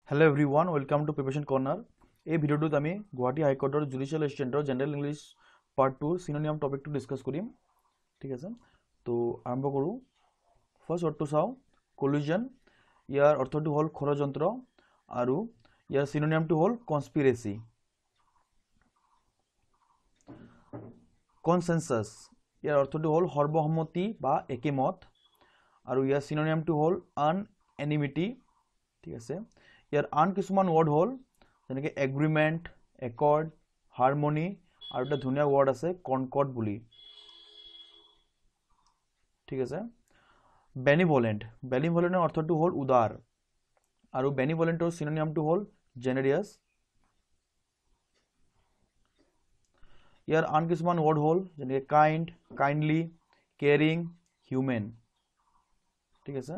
Hello everyone, welcome to Preparation Corner. এই ভিডিওটোত আমি গুৱাহাটী হাইকোৰ্টৰ জুডিচিয়েল এচিষ্টেণ্টৰ জেনেৰেল ইংলিছ পাৰ্ট 2 সিনোনিয়াম টপিকটো ডিসকাস কৰিম। ঠিক আছে, তো আৰম্ভ কৰোঁ। ফাৰ্ষ্ট ৱৰ্ডটো চাওঁ, কলিজন। ইয়াৰ অৰ্থটো হ'ল ষড়যন্ত্ৰ আৰু ইয়াৰ সিনোনিয়ামটো হ'ল কনস্পিৰেসি। কনসেনসাস, ইয়াৰ অৰ্থটো হ'ল সৰ্বসন্মতি বা একেমত আৰু ইয়াৰ সিনোনিয়ামটো হ'ল আনএনিমিটি। ঠিক আছে, ইয়াৰ আন কিছুমান ৱৰ্ড হ'ল যেনেকৈ এগ্ৰিমেণ্ট, একৰ্ড, হাৰমনি আৰু এটা ধুনীয়া ৱৰ্ড আছে কনকৰ্ড বুলি। ঠিক আছে, বেনিভলেণ্ট। বেনিভলেণ্টৰ অৰ্থটো হ'ল উদাৰ আৰু বেনিভলেণ্টৰ সিনোনিয়ামটো হ'ল জেনেৰিয়াছ। ইয়াৰ আন কিছুমান ৱৰ্ড হ'ল যেনেকৈ কাইণ্ড, কাইণ্ডলি, কেয়াৰিং, হিউমেন। ঠিক আছে,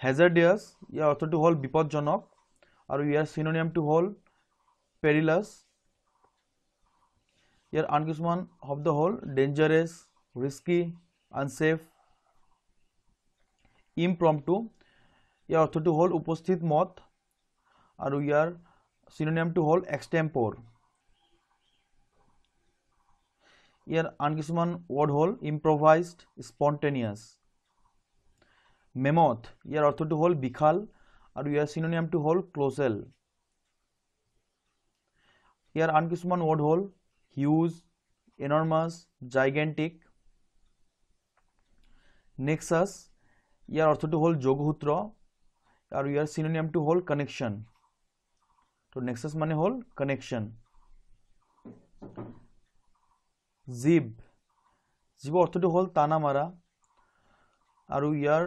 হেজাৰ্ডিয়াছ, ইয়াৰ অৰ্থটো হ'ল বিপদজনক আৰু ইয়াৰ সিনোনিয়ামটো হ'ল পেৰিলাছ। ইয়াৰ আন কিছুমান শব্দ হ'ল ডেঞ্জাৰাছ, ৰিস্কি, আনছেফ। ইমপ্ৰম্পটু, ইয়াৰ অৰ্থটো হ'ল উপস্থিত মত আৰু ইয়াৰ সিনোনিয়ামটো হ'ল এক্সটেম্পৰ। ইয়াৰ আন কিছুমান ৱৰ্ড হ'ল ইম্প্ৰভাইজড, স্পণ্টেনিয়াছ। মেমথ, ইয়াৰ অৰ্থটো হ'ল বিশাল আৰু ইয়াৰ সিনোনিয়ামটো হ'ল ক্লোজেল। ইয়াৰ আন কিছুমান ৱৰ্ড হ'ল হিউজ, এনৰ্মাছ, জাইগেণ্টিক। নেক্সাছ, ইয়াৰ অৰ্থটো হ'ল যোগসূত্ৰ আৰু ইয়াৰ সিনোনিয়ামটো হ'ল কানেকশ্যন। তো নেক্সাছ মানে হ'ল কানেকশ্যন। জীব, জীবৰ অৰ্থটো হ'ল টানা মাৰা আৰু ইয়াৰ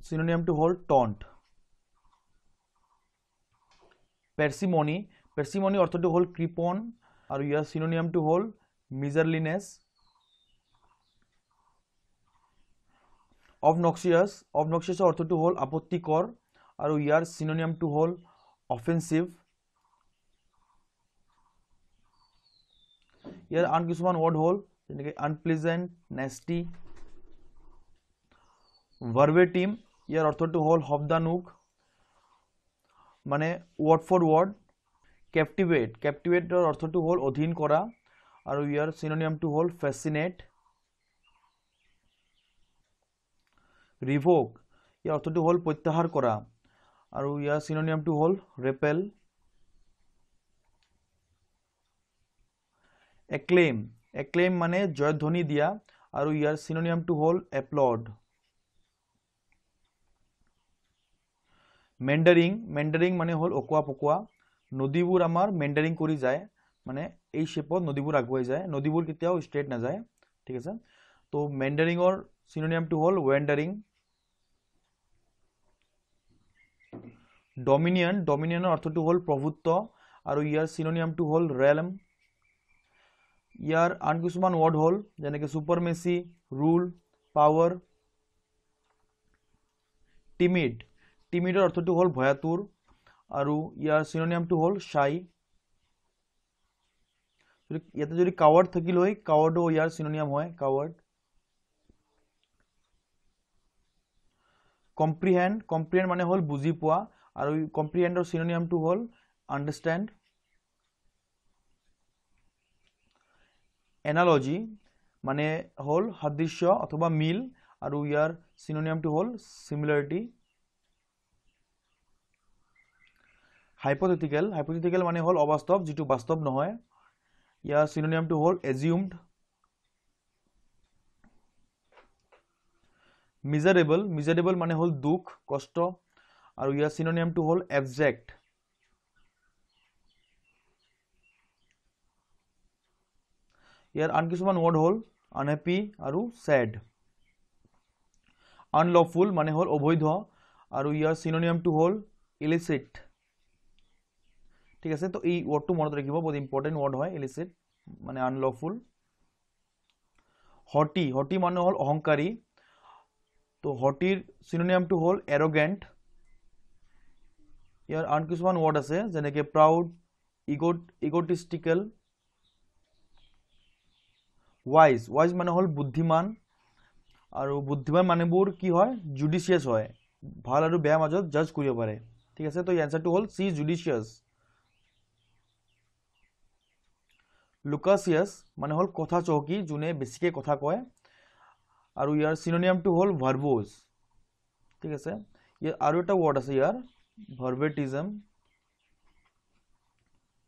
সিনোনিয়ামটো হ'ল টন্ট। পেৰচিমনি, পেৰচিমনি অৰ্থটো হ'ল কৃপণ আৰু ইয়াৰ সিনোনিয়ামটো হ'ল মিজাৰলিনেছ। অবনক্সিয়াছ, অবনক্সিয়াছৰ অৰ্থটো হ'ল আপত্তিকৰ আৰু ইয়াৰ সিনোনিয়ামটো হ'ল অফেন্সিভ। ইয়াৰ আন কিছুমান ৱৰ্ড হ'ল যেনেকৈ আনপ্লিজেণ্ট, নেষ্টি। ভাৰ্বেটিম, ইয়াৰ অৰ্থটো হ'ল শব্দানুগ মানে ৱৰ্ড ফৰ ৱৰ্ড। কেপটিভেট, কেপটিভেটৰ অৰ্থটো হ'ল অধীন কৰা আৰু ইয়াৰ সিনোনিয়ামটো হ'ল ফেচিনেট। ৰিভোক, ইয়াৰ অৰ্থটো হ'ল প্ৰত্যাহাৰ কৰা আৰু ইয়াৰ সিনোনিয়ামটো হ'ল ৰেপেল। এক্লেইম, এক্লেইম মানে জয়ধ্বনি দিয়া আৰু ইয়াৰ সিনোনিয়ামটো হ'ল এপ্লড। মেণ্ডাৰিং, মেণ্ডাৰিং মানে হ'ল অকোৱা পকোৱা। নদীবোৰ আমাৰ মেণ্ডাৰিং কৰি যায়, মানে এই শ্বেপত নদীবোৰ আগুৱাই যায়, নদীবোৰ কেতিয়াও ষ্ট্ৰেইট নাযায়। ঠিক আছে, তো মেণ্ডাৰিঙৰ সিনোনিয়ামটো হ'ল ৱেণ্ডাৰিং। ডমিনিয়ন, ডমিনিয়নৰ অৰ্থটো হ'ল প্ৰভুত্ব আৰু ইয়াৰ সিনোনিয়ামটো হ'ল ৰেলম। ইয়াৰ আন কিছুমান ৱৰ্ড হ'ল যেনেকৈ সুপাৰমেচি, ৰুল, পাৱাৰ। টিমিড, টিমিডৰ অৰ্থটো হ'ল ভয়াতুৰ আৰু ইয়াৰ সিনোনিয়ামটো হ'ল শাই। ইয়াতে যদি কাৱাৰ্ড থাকিল হয়, কাৱাৰ্ডো ইয়াৰ সিনোনিয়াম হয়, কাৱাৰ্ড। কম্প্ৰিহেণ্ড, কম্প্ৰিহেণ্ড মানে হ'ল বুজি পোৱা আৰু কম্প্ৰিহেণ্ডৰ সিনোনিয়ামটো হ'ল আণ্ডাৰষ্টেণ্ড। এনালজি মানে হ'ল সাদৃশ্য অথবা মিল আৰু ইয়াৰ সিনোনিয়ামটো হ'ল সিমিলাৰিটি। হাইপথেটিকেল, হাইপথেটিকেল মানে হ'ল অবাস্তৱ, যিটো বাস্তৱ নহয়। ইয়াৰ সিনোনিয়ামটো হ'ল এজিউমড। মিজাৰেবল, মিজাৰেবল মানে হ'ল দুখ, কষ্ট আৰু ইয়াৰ সিনোনিয়ামটো হ'ল এবজেক্ট। ইয়াৰ আন কিছুমান ৱৰ্ড হ'ল আনহেপি আৰু ছেড। আনলফুল মানে হ'ল অবৈধ আৰু ইয়াৰ সিনোনিয়ামটো হ'ল ইলিচিট। ঠিক আছে, তো এই ৱৰ্ডটো মনত ৰাখিব, বহুত ইম্পৰ্টেণ্ট ৱৰ্ড হয় ইলিচিট মানে আনলফুল। হটি, হটি মানে হ'ল অহংকাৰী, তো হটিৰ সিনোনিয়ামটো হ'ল এৰগেণ্ট। ইয়াৰ আন কিছুমান ৱৰ্ড আছে যেনেকৈ প্ৰাউড, ইগোটিষ্টিকেল। ৱাইজ, ৱাইজ মানে হ'ল বুদ্ধিমান আৰু বুদ্ধিমান মানুহবোৰ কি হয়, জুডিচিয়াছ হয়, ভাল আৰু বেয়া মাজত জাজ কৰিব পাৰে। ঠিক আছে, তো এই এনসাৰটো হ'ল চি জুডিচিয়াছ। লুকাচিয়াছ মানে হ'ল কথা চহকী, যোনে বেছিকৈ কথা কয়, আৰু ইয়াৰ চিনোনিয়ামটো হ'ল ভাৰ্বজ। ঠিক আছে, ইয়াৰ আৰু এটা ৱৰ্ড আছে ইয়াৰ ভাৰ্বেটিজম।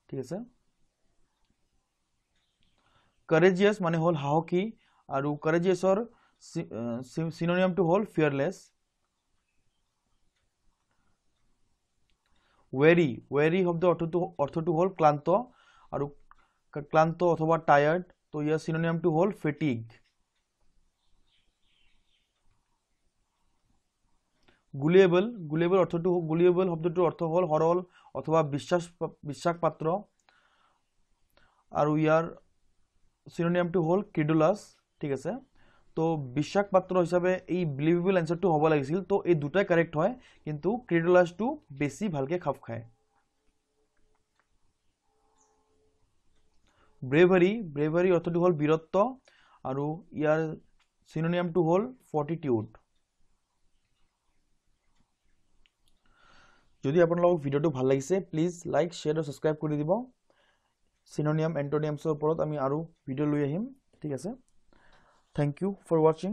ঠিক আছে, কাৰেজিয়াছ মানে হ'ল সাহসী, আৰু কাৰেজিয়াছৰ চিনোনিয়ামটো হ'ল ফিয়াৰলেছ। ৱেৰী, ৱেৰী শব্দৰ অৰ্থটো হ'ল ক্লান্ত, আৰু ক্লান্ত অথবা টায়াৰ্ড, তো ইয়াৰ চিনোনিয়ামটো হ'ল ফেটিগ। গুলিয়েবল, গুলিয়েবল শব্দটোৰ অৰ্থ হ'ল সৰল অথবা বিশ্বাসপাত্ৰ, আৰু ইয়াৰ চিনোনিয়ামটো হ'ল ক্ৰিডুলাছ। ঠিক আছে, তো বিশ্বাসপাত্ৰ হিচাপে এই বিলিভেবল এনচাৰটো হ'ব লাগিছিল, তো এই দুটাই কাৰেক্ট হয়, কিন্তু ক্ৰিডুলাছটো বেছি ভালকৈ খাপ খায়। ব্ৰেভাৰী, ব্ৰেভাৰী অৰ্থটো হ'ল বীৰত্ব, আৰু ইয়াৰ চিনোনিয়ামটো হ'ল ফৰ্টিটিউড। যদি আপোনালোকক ভিডিঅ'টো ভাল লাগিছে, প্লিজ লাইক, শ্বেয়াৰ আৰু ছাবস্ক্ৰাইব কৰি দিব। চিনোনিয়াম, এণ্টনিয়ামছৰ ওপৰত আমি আৰু ভিডিঅ' লৈ আহিম। ঠিক আছে, থেংক ইউ ফৰ ৱাচিং।